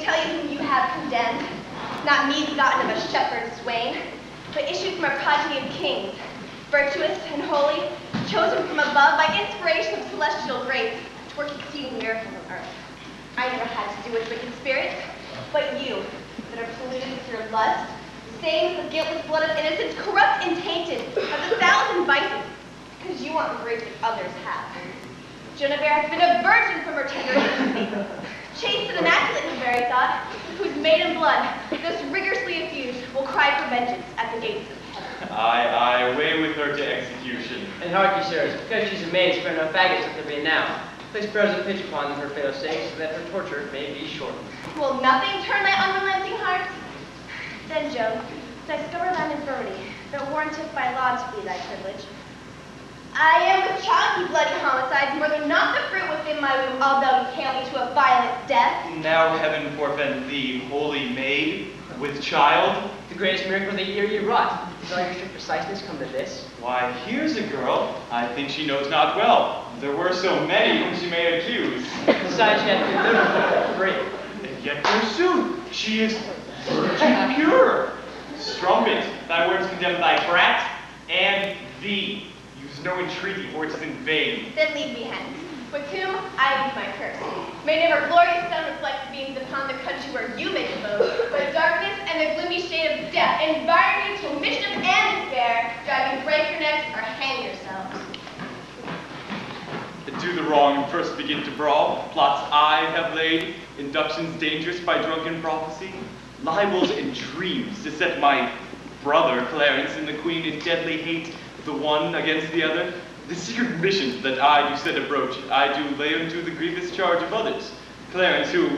tell you whom you have condemned, not me begotten of a shepherd's swain, but issued from a progeny of kings, virtuous and holy, chosen from above by inspiration of celestial grace to work exceeding miracles on earth. I never had to do with wicked spirits, but you, that are polluted with your lust, stained with the guiltless blood of innocence, corrupt and tainted of the thousand vices, because you want the grace that others have. Genevieve has been a virgin from her tender infancy, chaste and immaculate in very thought, whose maiden blood, thus rigorously infused, will cry for vengeance at the gates of heaven. Aye, away with her to execution. And hark ye, sirs, because she's a maid, spare no faggots if there be now. Place prayers of pitch upon them for fatal sake, so that her torture may be shortened. Will nothing turn thy unrelenting heart? Then, Job, discover thine infirmity, that warranteth by law to be thy privilege. I am with child, you bloody homicides, murder not the fruit within my womb, although you hail me to a violent death. Now heaven forfend thee, holy maid, with child. The greatest miracle of the year you wrought. Does all your strict preciseness come to this? Why, here's a girl, I think she knows not well. There were so many whom she may accuse. Besides, she hath been delivered for free. And yet forsooth, she is virgin pure. Strumpet, thy words condemn thy brat and thee. Use no entreaty, for it is in vain. Then leave me hence, with whom I leave my curse. May never glorious sun reflect the beams upon the country where you make abode, but darkness and the gloomy shade of death environ you till mischief and despair drive you break your necks or hang yourselves. Do the wrong and first begin to brawl. Plots I have laid, inductions dangerous by drunken prophecy, libels and dreams to set my brother Clarence and the queen in deadly hate, the one against the other. The secret missions that I do set abroach, I do lay unto the grievous charge of others. Clarence, who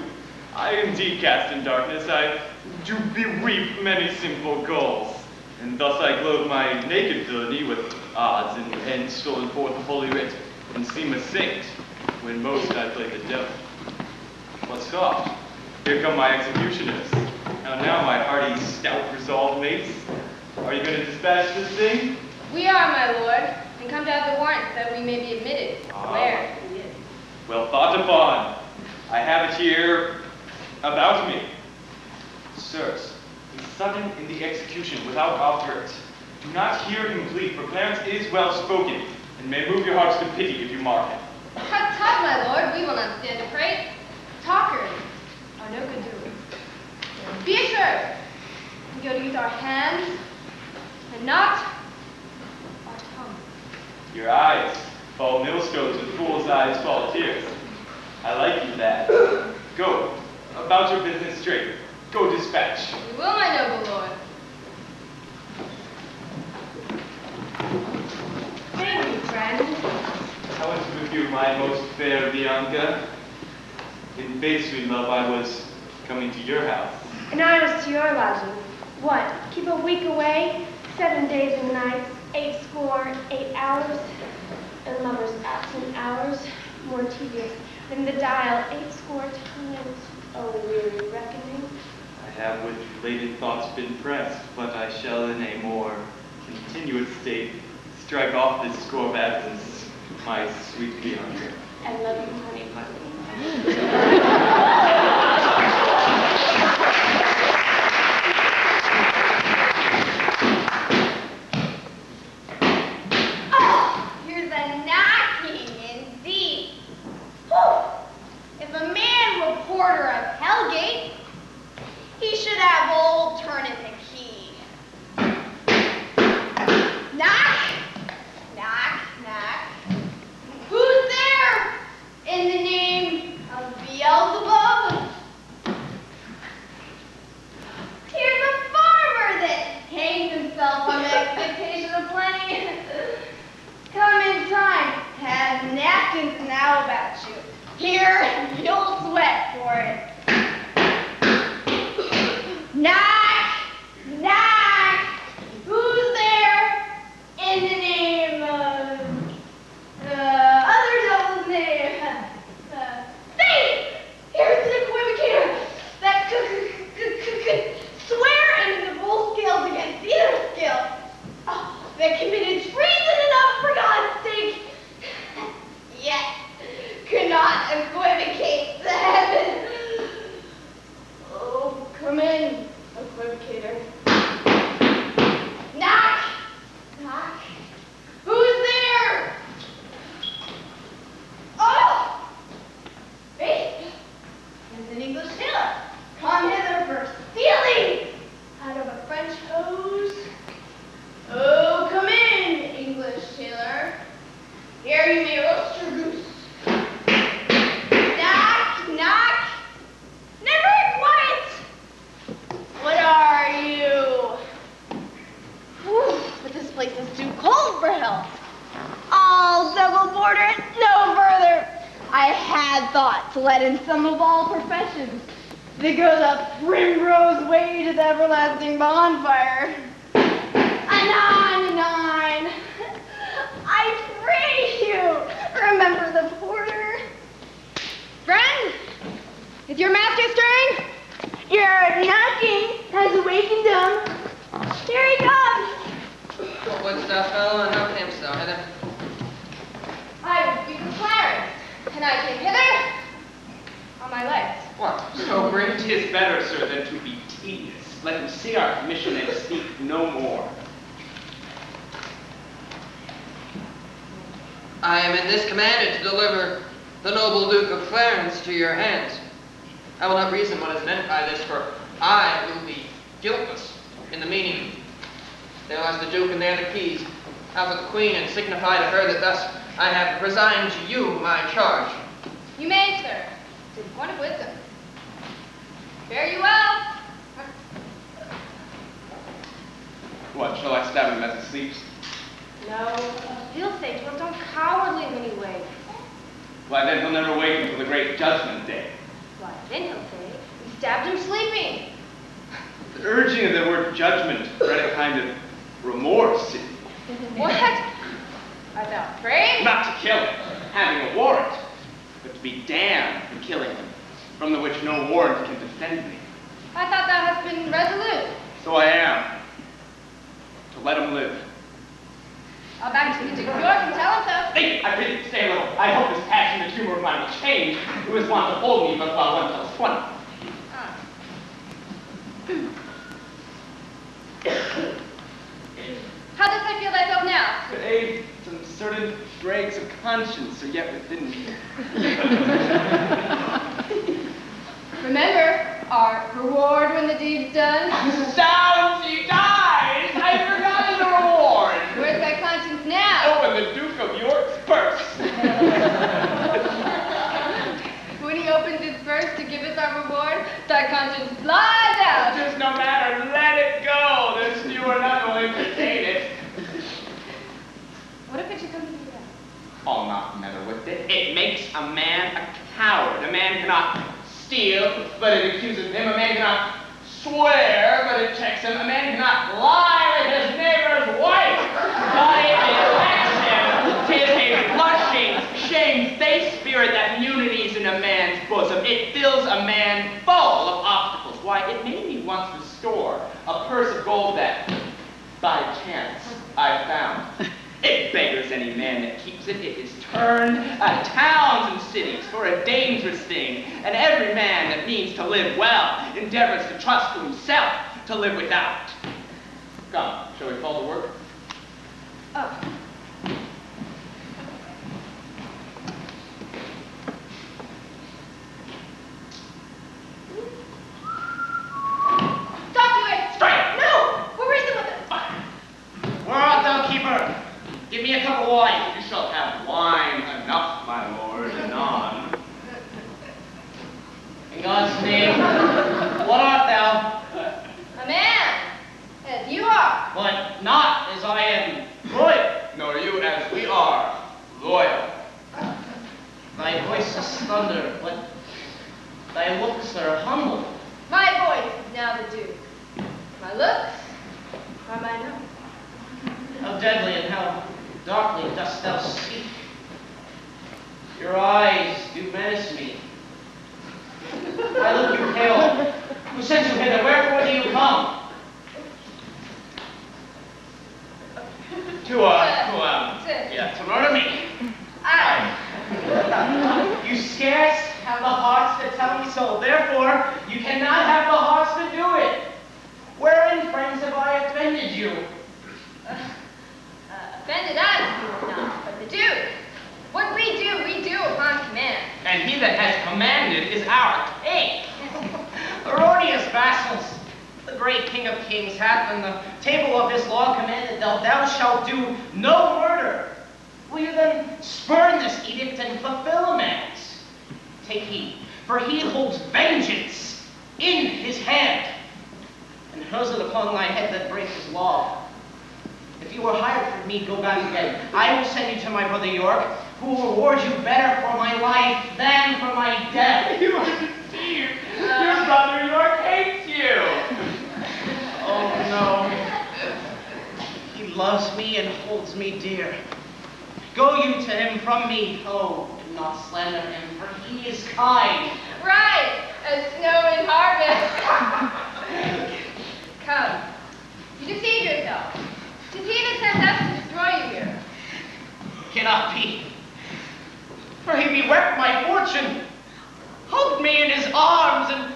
I indeed cast in darkness, I do bereap many sinful goals. And thus I clothe my naked villainy with odds and ends stolen forth of holy writ, and seem a saint, when most I play the devil. What's soft? Here come my executioners. Now, my hearty, stout, resolved mates, are you going to dispatch this thing? We are, my lord, and come to have the warrant that we may be admitted. Where? Well thought upon. I have it here about me. Sirs, he's sudden in the execution without obdurate. Do not hear him plead, for Clarence is well spoken, and may move your hearts to pity if you mark him. Tut, tut, my lord, we will not stand to prate. Talkers are no good doers. Be assured, we go to use our hands, and not our tongue. Your eyes fall millstones and fool's eyes fall tears. I like you that. Go, about your business straight. Go dispatch. We will, my noble lord. Thank you, friend. How is it with you, my most fair Bianca? In faith, sweet love, I was coming to your house. And I was to your lodging. What, keep a week away, 7 days and nights, 8 hours, and lovers' absent hours, more tedious than the dial 80 times, oh weary reckoning. I have with laden thoughts been pressed, but I shall in a more continuous state strike off this score of absence, my sweet Bianca. I love you, honey, honey. Porter of Hellgate, he should have old Turnip the key. Knock, knock, knock. Who's there? In the name of Beelzebub? Here's a farmer that hangs himself on the expectation of plenty. Come in time, have napkins now about you. Here, you'll sweat for it. let in some of all professions. They go the primrose way to the everlasting bonfire. Anon, anon. I pray you, remember the porter. Friend, is your master stirring? Your knocking has awakened him. Here he comes. What wouldst thou, fellow, and how camest thou hither? I would speak with Clarence, and I came hither on my legs. What? So great 'tis better, sir, than to be tedious. Let him see our commission and speak no more. I am in this commanded to deliver the noble Duke of Clarence to your hands. I will not reason what is meant by this, for I will be guiltless in the meaning. There lies the Duke, and there the keys. Out with the Queen, and signify to her that thus I have resigned to you my charge. You may, sir. It's a point of wisdom. Fare you well. What, shall I stab him as he sleeps? No, he'll say to us, don't cowardly in any way. Why, then he'll never wake until the great judgment day. Why, then he'll say, we stabbed him sleeping. The urging of the word judgment bred a kind of remorse in me. What? Art thou afraid? Not to kill him, having a warrant, but to be damned for killing him, from the which no warrant can defend me. I thought thou hast been resolute. So I am. To let him live. I'll back to the Duke of York and tell him so. Think, I bid you stay a little. I hope this passionate humor of mine will change. Who is wont to hold me but while one tells 20. Ah. How dost thou feel thyself now? Today, some certain dregs of conscience are yet within me. Remember, our reward when the deed's done. Sounds he dies! I've forgotten the reward! Where's thy conscience now? Oh, in the Duke of York's purse. When he opens his purse to give us our reward, thy conscience flies out. Just no matter, let it go. The steward not will entertain it. What if it should come to that? I'll not meddle with it. It makes a man a coward. A man cannot steal, but it accuses him. A man cannot swear, but it checks him. A man cannot lie with his neighbor's wife, but it elects him. 'Tis a blushing, shamefaced spirit that munities in a man's bosom. It fills a man full of obstacles. Why, it made me once restore a purse of gold that, by chance, I found. It beggars any man that keeps it. It is turned towns and cities for a dangerous thing. And every man that means to live well endeavors to trust to himself to live without. Come, shall we fall to work? Oh. Talk to it! Strike! No! We'll reason with it. Where art thou, keeper? Give me a cup of wine. You shall have wine enough, my lord, anon. In God's name, what art thou? A man, as you are. But not as I am royal. Nor you as we are, loyal. Thy voice is thunder, but thy looks are humble. My voice is now the Duke. My looks are mine own. How deadly and how darkly dost thou speak. Your eyes do menace me. I look you pale. Who sent you hither? Wherefore do you come? To murder me. You scarce have the hearts to tell me so. Therefore, you cannot have the hearts to do it. Wherein, friends, have I offended you? Offended us, you will not, but the Duke. What we do upon command. And he that has commanded is our king. Erroneous vassals. The great King of Kings hath on the table of his law commanded thou shalt do no murder. Will you then spurn this edict and fulfill a man's? Take heed, for he holds vengeance in his hand, and hurls it upon thy head that breaks his law. If you were hired for me, go back again. I will send you to my brother York, who will reward you better for my life than for my death. You are deceived. Your brother York hates you. Oh, no. He loves me and holds me dear. Go you to him from me. Oh, do not slander him, for he is kind. Right, as snow in harvest. Come, you deceive yourself. Tis he that sends us to destroy you here. Cannot be. For he bewept my fortune, hugged me in his arms, and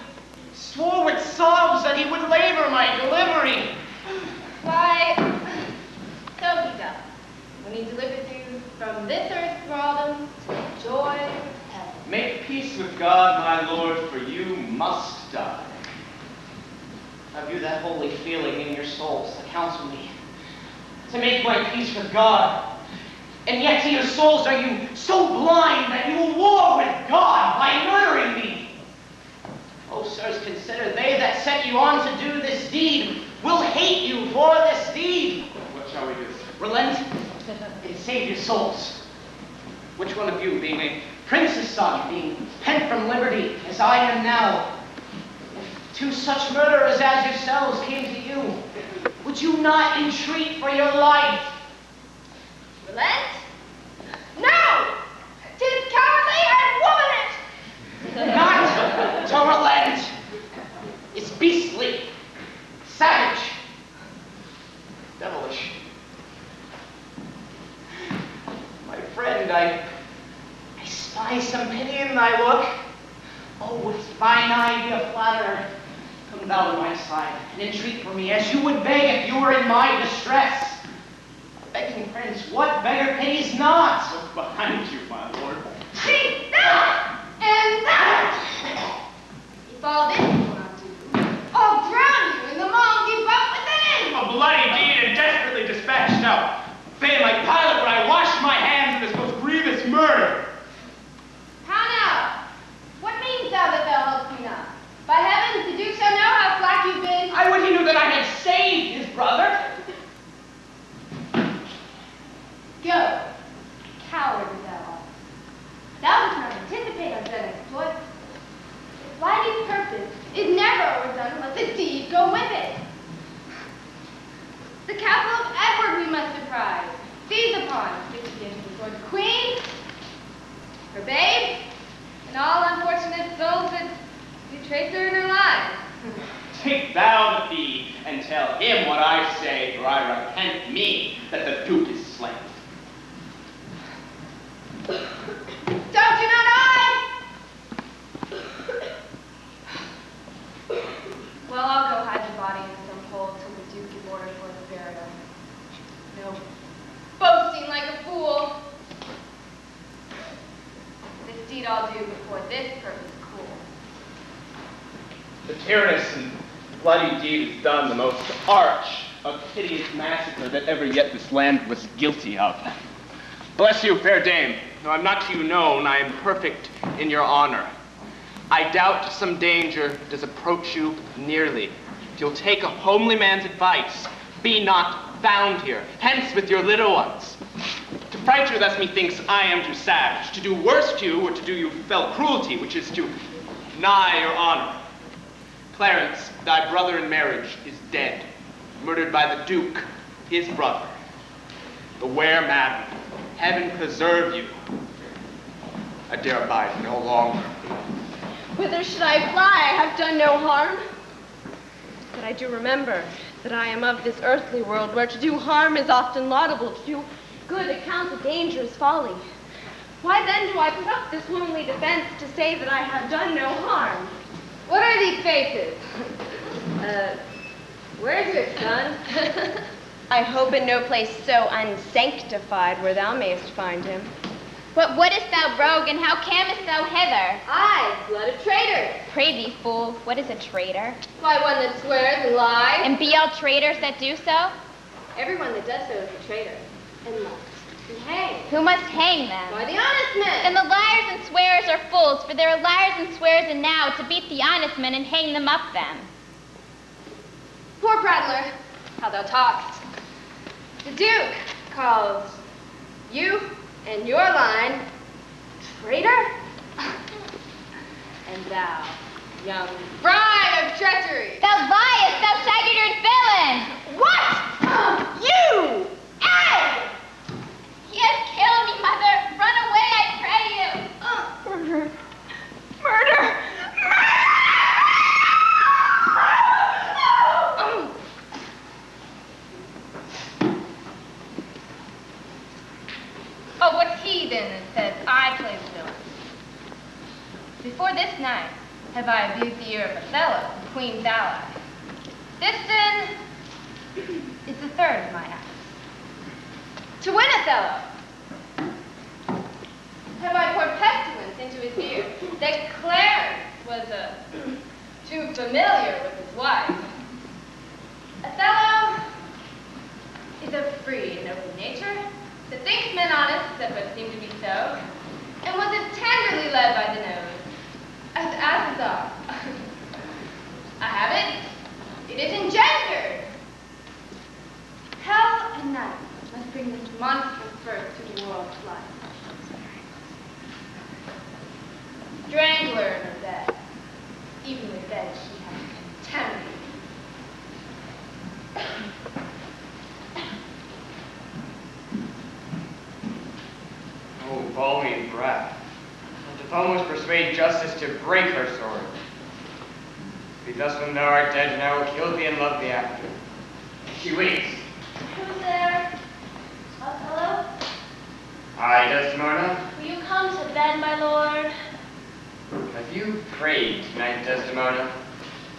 swore with sobs that he would labor my delivery. Why, so he does, when he delivers you from this earth's thraldom to the joy of heaven. Make peace with God, my lord, for you must die. Have you that holy feeling in your souls to counsel me to make my peace with God? And yet to your souls are you so blind that you will war with God by murdering me? Oh, sirs, consider they that set you on to do this deed will hate you for this deed. What shall we do? Relent and save your souls. Which one of you, being a prince's son, being pent from liberty as I am now, if two such murderers as yourselves came to you, would you not entreat for your life? Relent? No! 'Tis cowardly and womanish! Not to relent is beastly, savage, devilish. My friend, I spy some pity in thy look. Oh, if thine eye be a flatterer, come thou to my side and entreat for me as you would beg if you were in my distress. Begging friends, what beggar pays not? Look behind you, my lord. See, that and that! If all this will not do, I'll drown you in the maw deep up within! A bloody deed and desperately dispatched. Now, fain like Pilate would I wash my hands of this most grievous murder. How now? What means thou that thou helpst me not? By heaven, to do so know how slack you've been. I would he knew that I had saved his brother. Go, coward as thou art. Thou dost not anticipate our dread exploit. Its mighty purpose is never overdone unless the deed go with it. The castle of Edward we must surprise, seize upon, get before the queen, her babe, and all unfortunate souls that betrayed her in her lives. Take thou the fee and tell him what I say, for I repent me that the Duke is slain. Don't you not I? Well, I'll go hide the body in some hole till the Duke give order for the burial. No boasting like a fool. This deed I'll do before this purpose cool. The tyrannous and bloody deed is done, the most arch of hideous massacre that ever yet this land was guilty of. Bless you, fair dame. Though I'm not to you known, I am perfect in your honor. I doubt some danger does approach you nearly. If you'll take a homely man's advice, be not found here, hence with your little ones. To fright you thus methinks I am too savage. To do worse to you, or to do you fell cruelty, which is to deny your honor. Clarence, thy brother in marriage, is dead, murdered by the Duke, his brother. Beware, madam. Heaven preserve you. I dare abide no longer. Whither should I fly? I have done no harm. But I do remember that I am of this earthly world, where to do harm is often laudable, to do good accounts of dangerous folly. Why then do I put up this womanly defense to say that I have done no harm? What are these faces? Where's your son? I hope in no place so unsanctified where thou mayest find him. What wouldest thou, rogue, and how camest thou hither? I, blood of traitors. Pray thee, fool, what is a traitor? Why, one that swears and lies. And be all traitors that do so? Everyone that does so is a traitor, and must be hanged. Who must hang them? Why, the honest men. Then the liars and swearers are fools, for there are liars and swearers enow to beat the honest men and hang them up them. Poor prattler, how thou talkst. The Duke calls you And your line, traitor? And thou, young bride of treachery. Thou liest, thou staggered villain! What? You! Ed! He has killed me, mother. Run away, I pray you. Murder. Murder. Oh, what's he then that says I play the villain? Before this night have I abused the ear of Othello, the Queen's ally. This then is the third of my acts. To win Othello, have I poured pestilence into his ear that Clarence was too familiar with his wife. Othello is of free and open nature, that thinks men honest, except what seem to be so, and was as tenderly led by the nose as asses are. I have it. It is engendered. Hell and night must bring this monstrous birth to the world's light. Strangler in her bed, even the bed she has contaminated. Oh, balmy breath. I doth almost persuade justice to break her sword. Be thus when thou art dead, and I will kill thee and love thee after. She waits. Who's there? Othello? Aye, Desdemona. Will you come to bed, my lord? Have you prayed tonight, Desdemona?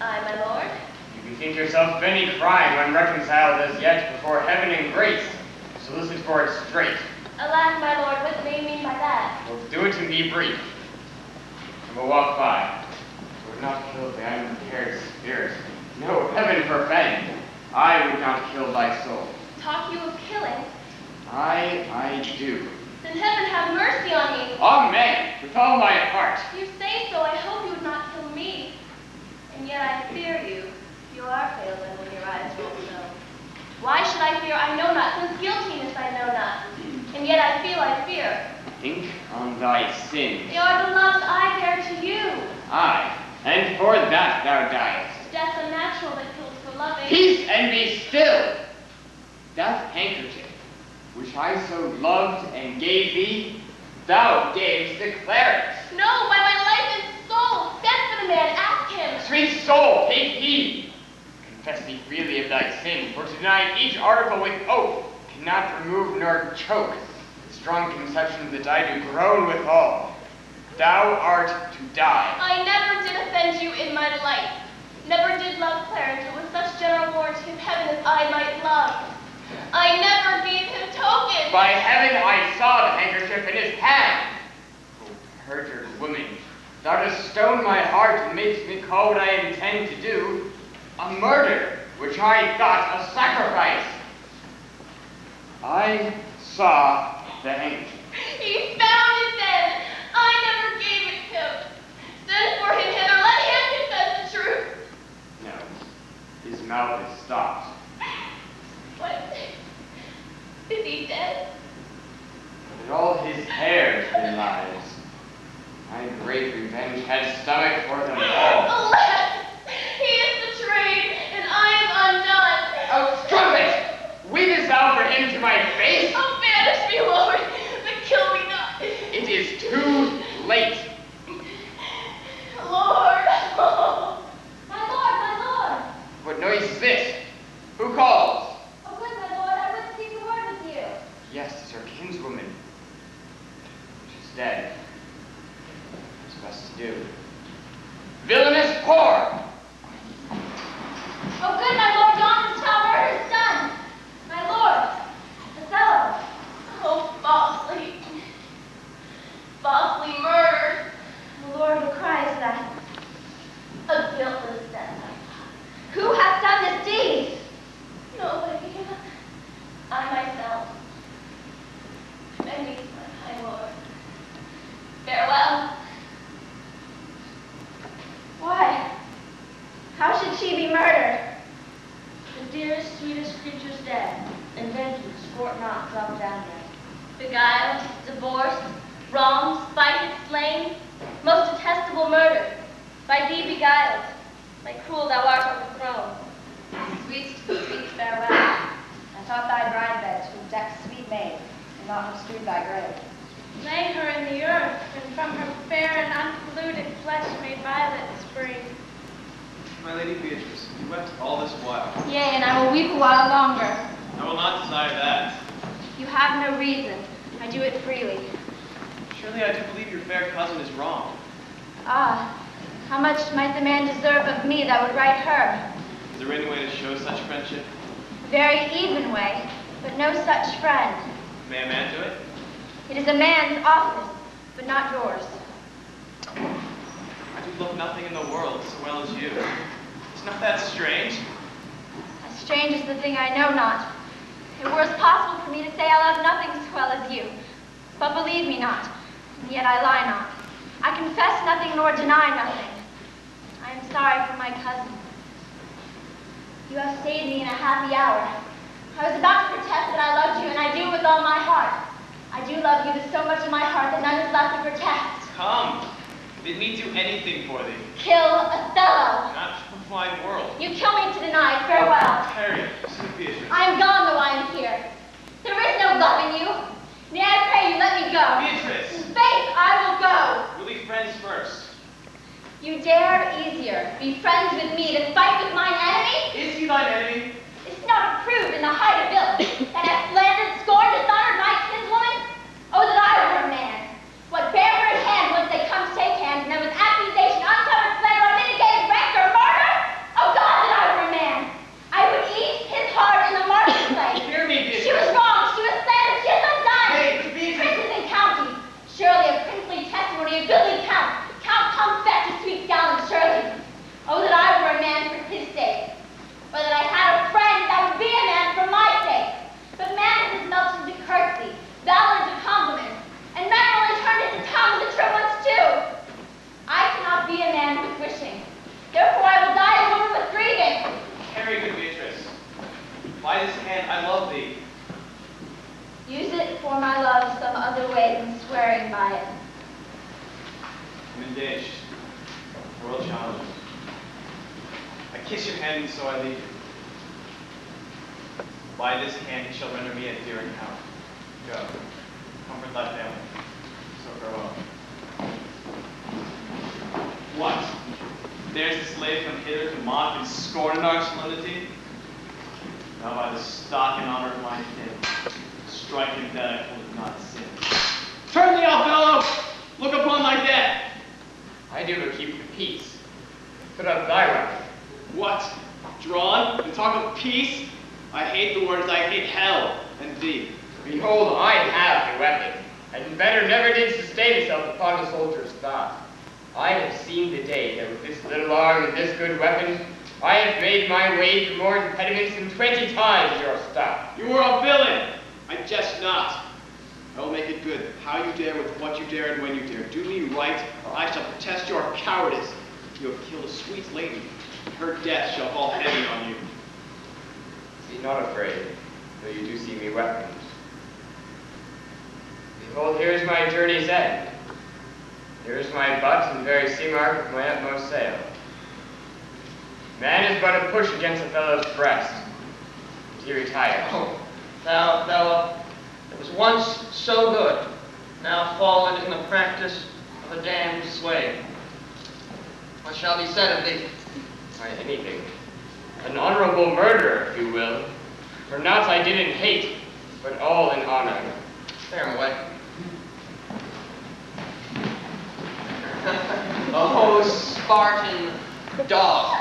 Aye, my lord. You bethink yourself of any crime unreconciled as yet before heaven and grace. Solicit for it straight. Alas, my lord, what may you mean by that? Well, do it and be brief. And we'll walk by. Would not kill the unprepared spirit. No, heaven forfend. I would not kill thy soul. Talk you of killing? I do. Then heaven have mercy on me. Amen, with all my heart. You say so, I hope you would not kill me. And yet I fear you. You are pale then when your eyes roll so. Why should I fear? I know not. Since guiltiness I know not. And yet I feel I fear. Think on thy sins. They are the loves I bear to you. Aye, and for that thou diest. Death unnatural that kills for loving. Peace and be still. That handkerchief, which I so loved and gave thee, thou gavest to Clarence. No, by my life and soul. Send for the man, ask him. Sweet soul, take heed. Confess thee freely of thy sin, for to deny each article with oath cannot remove nor choke the strong conception that I do groan withal. Thou art to die. I never did offend you in my life. Never did love Clarence, but with such general warranty of heaven as I might love. I never gave him token. By heaven, I saw the handkerchief in his hand. O perjured woman, thou dost stone my heart and makes me call what I intend to do a murder, which I thought a sacrifice. I saw the handkerchief. He found it then. I never gave it him. Send for him hither. Let him confess the truth. No, his mouth is stopped. What? Is he dead? But all his hair has been lies. My great revenge had stomach for them all. Alas! He is betrayed, and I am undone. Oh, strumpet! Weepest thou for him to my face? Oh, banish me, Lord, but kill me not. It is too late. Lord, oh. My lord, my lord. What noise is this? Who calls? Oh, good, my lord, I would speak a word with you. Yes, it's her kinswoman. She's dead. What's best to do? Villainous whore! Oh, good, my lord, John shall murder his son. My lord, Othello. Oh, falsely murdered. The Lord, what cries that? A guiltless death. Who hath done this deed? Nobody. I myself. And me, my lord. Farewell. Why? How should she be murdered? The dearest, sweetest creature's dead, and vengeance sport not drop down yet. beguiled, divorced, wronged, spited, slain, most detestable murder, by thee beguiled, like cruel thou art on the throne. Sweet farewell. I thought thy bride bed would deck sweet maid, and not have strewed thy grave. Lay her in the earth, and from her fair and unpolluted flesh may violets spring. My lady Beatrice, you wept all this while. Yea, and I will weep a while longer. I will not desire that. You have no reason. I do it freely. Surely I do believe your fair cousin is wrong. Ah, how much might the man deserve of me that would right her? Is there any way to show such friendship? Very even way, but no such friend. May a man do it? It is a man's office, but not yours. I do love nothing in the world so well as you. Is not that strange? As strange as the thing I know not. It were possible for me to say I love nothing so well as you. But believe me not, and yet I lie not. I confess nothing nor deny nothing. I am sorry for my cousin. You have saved me in a happy hour. I was about to protest that I loved you, and I do with all my heart. I do love you with so much in my heart that none is left to protest. Come. Bid me do anything for thee. Kill Othello. Not for my world. You kill me to deny. Farewell. Harriet, sweet Beatrice. I am gone though I am here. There is no love in you. Nay, I pray you let me go. Beatrice. In faith, I will go. We'll be friends first. You dare easier be friends with me to fight with mine enemy? Is he thine enemy? Is it not approved in the height of villainy that hath slandered, scorned, dishonored my kinswoman? Oh, that I were a man! What bear her in hand once they come shake hands, and then with accusation, uncovered slander, unmitigated rancor, murder? Oh God, that I were a man! I would eat his heart in the marketplace. Hear me, Beatrice. She was wrong, she was slandered, she is undone. Hey, Beatrice. Princes and counties, surely a princely testimony, a goodly count. Count comes fetch a sweet gallant, surely. Oh, that I were a man for his sake. Or that I had a friend that would be a man for my sake. But man has melted into courtesy, valor into compliment, and men only turned into tongues the true ones too. I cannot be a man with wishing. Therefore I will die a woman with grieving. Carry, good Beatrice. By this hand I love thee. Use it for my love some other way than swearing by it. I'm engaged. Royal challenge. I kiss your hand and so I leave you. By this hand you shall render me a dear account. Go. Comfort thy family. So farewell. What? Dares the slave come hither to mock and scorn in our solemnity? Now by the stock and honor of my kin, strike him dead I hold it not sin. Turn thee, Othello! Look upon thy death! I do but keep the peace. Put up thy weapon. What? Drawn? And talk of peace? I hate the words, I hate hell and thee. Behold, I have the weapon, and better never did sustain itself upon a soldier's thought. I have seen the day that with this little arm and this good weapon, I have made my way through more impediments than 20 times your stock. You are a villain! I jest not. I will make it good. How you dare, with what you dare, and when you dare. Do me right, or I shall protest your cowardice. You have killed a sweet lady. Her death shall fall heavy on you. Be not afraid, though you do see me weaponed. Behold, here is my journey's end. Here is my butt and very sea mark of my utmost sail. Man is but a push against a fellow's breast, and he retires. Oh, thou fellow, it was once so good, now fallen in the practice of a damned slave. What shall be said of thee? Why, anything. An honorable murderer, if you will. For naught I did in hate, but all in honor. Bear him away. Oh, Spartan dog.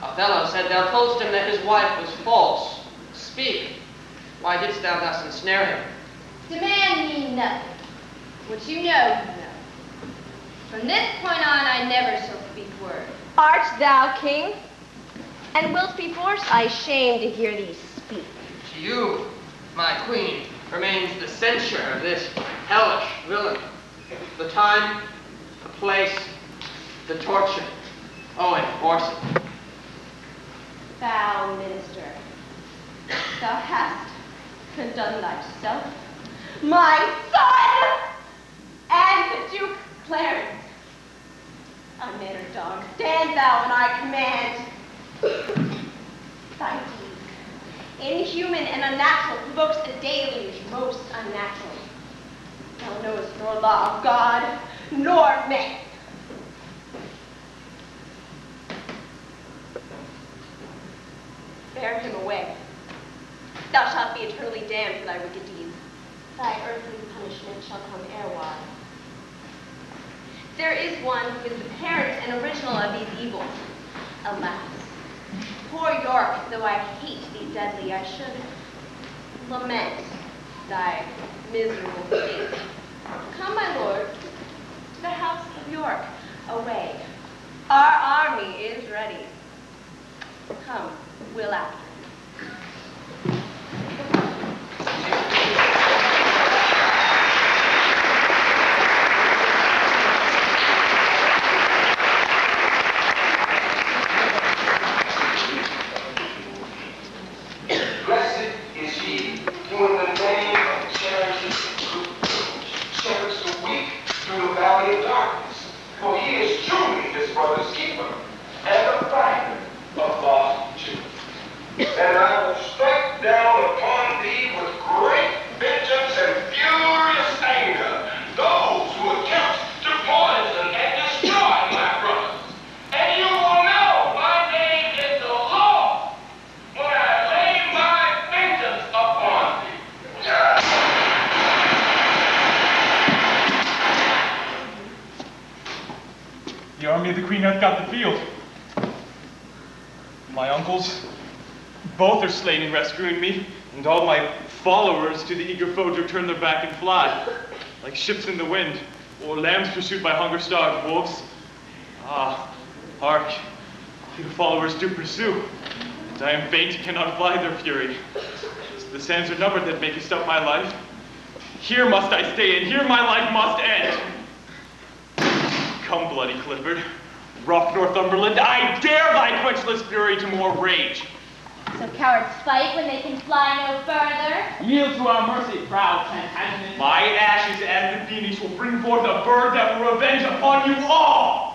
Othello said thou toldst him that his wife was false. Speak. Why didst thou thus ensnare him? Demand me nothing. What you know, you know. From this point on, I never shall speak word. Art thou king? And wilt be forced? I shame to hear thee speak. To you, my queen, remains the censure of this hellish villain. The time, the place, the torture. Oh, enforce it. Foul minister, thou hast undone thyself, my son, and the Duke Clarence. Unmannered dog, stand thou when I command. Thy deed, inhuman and unnatural, provokes a deluge most unnatural. Thou knowest nor law of God, nor man. Bear him away. Thou shalt be eternally damned for thy wicked deeds. Thy earthly punishment shall come erewhile. There is one who is the parent and original of these evils. Alas, poor York, though I hate thee deadly, I should lament thy miserable fate. Come, my lord, to the house of York, away. Our army is ready. Come, we'll after. Blessed is he who in the name of charity shepherds the weak through the valley of darkness, for he is truly his brother's keeper and the finder of lost children. And I will strike down upon thee with great vengeance and furious anger those who attempt to poison and destroy my brothers. And you will know my name is the Lord when I lay my vengeance upon thee. The army of the Queen hath got the field. My uncles, both are slain in rescuing me, and all my followers to the eager foe do turn their back and fly, like ships in the wind, or lambs pursued by hunger-starved wolves. Ah, hark, your followers do pursue, and I am faint, cannot fly their fury. The sands are numbered that makest up my life. Here must I stay, and here my life must end. Come, bloody Clifford, rough Northumberland, I dare thy quenchless fury to more rage. So cowards fight when they can fly no further. Yield to our mercy, proud Plantagenet. My ashes as the phoenix will bring forth a bird that will revenge upon you all.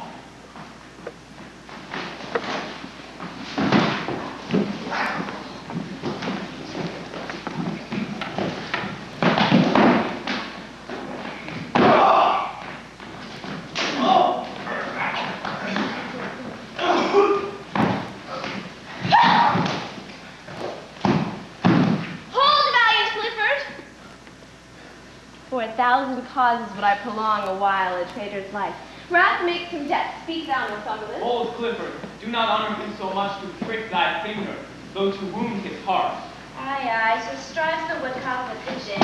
For 1,000 causes would I prolong a while a traitor's life. Wrath makes him death. Speak thou, Northumberland. Old Clifford, do not honor him so much to prick thy finger, though to wound his heart. Aye, aye, so strives the woodcock with the gin.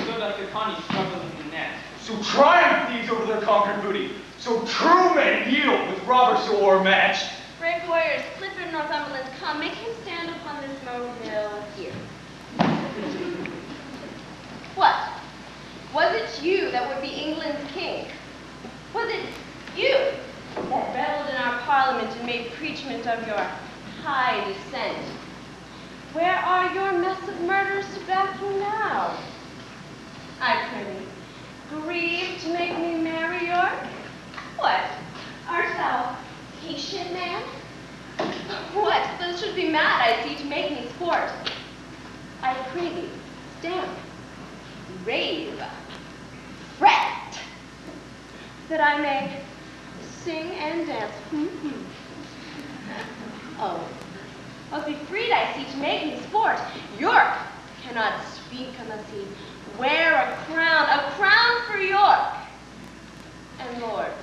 So doth the connie struggle in the net. So triumph thieves over their conquered booty. So true men yield with robbers so o'ermatched. Brave warriors, Clifford and Northumberland, come, make him stand upon this molehill here. What? Was it you that would be England's king? Was it you that reveled in our parliament and made preachment of your high descent? Where are your mess of murders to back you now? I prithee, grieve to make me marry York? What? Art thou patient man? What? Those should be mad, I see, to make me sport. I prithee, stamp, rave, fret, that I may sing and dance. Oh, must be freed, I see, to make me sport. York cannot speak unless he wear a crown for York. And lords,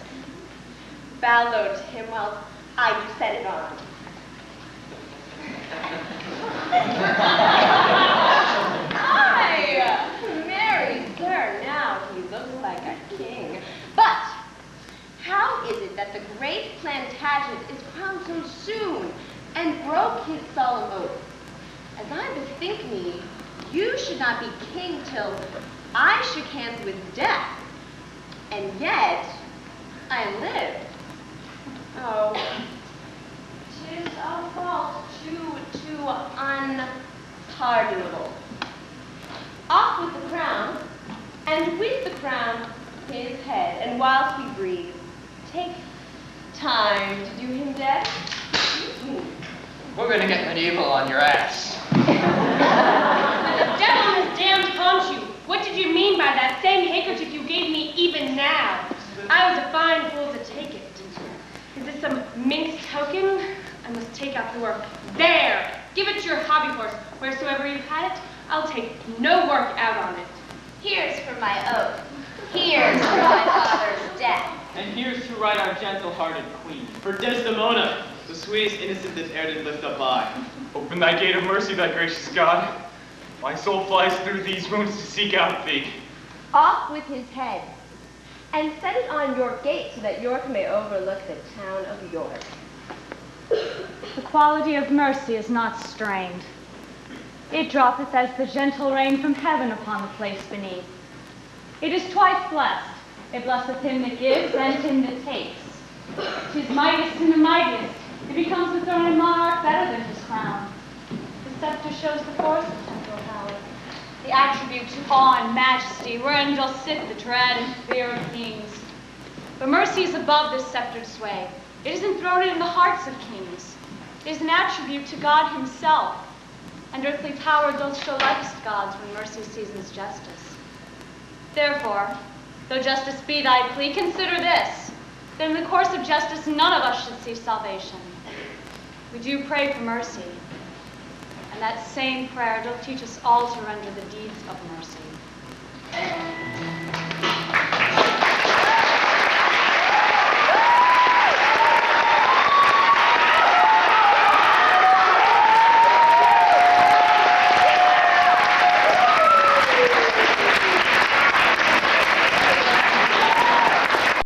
bow low to him while I do set it on. Aye, marry, sir, now he looks like a king. But how is it that the great Plantagenet is crowned so soon and broke his solemn oath? As I bethink me, you should not be king till I shook hands with death. And yet, I live. Oh, 'tis a fault too unpardonable. Off with the crown, and whilst we breathe, take time to do him dead. We're gonna get medieval on your ass. The devil and his damned haunt you. What did you mean by that same handkerchief you gave me even now? I was a fine fool to take it. Is this some minx token? I must take out the work. There! Give it to your hobby horse. Wheresoever you had it, I'll take no work out on it. Here's for my oath. Here's for my father's death. And here's to right our gentle-hearted queen. For Desdemona, the sweetest innocent that e'er did lift up eye. Open thy gate of mercy, thy gracious God. My soul flies through these rooms to seek out thee. Off with his head, and set it on your gate so that York may overlook the town of York. The quality of mercy is not strained. It droppeth as the gentle rain from heaven upon the place beneath. It is twice blessed. It blesseth him that gives and him that takes. 'Tis mightiest in the mightiest. It becomes the throne and monarch better than his crown. The scepter shows the force of temporal power, the attribute to awe and majesty, wherein doth sit the dread and fear of kings. But mercy is above this sceptred sway. It is enthroned in the hearts of kings. It is an attribute to God himself, and earthly power doth show likest gods when mercy seasons justice. Therefore, though justice be thy plea, consider this, that in the course of justice none of us should see salvation. We do pray for mercy, and that same prayer doth teach us all to render the deeds of mercy.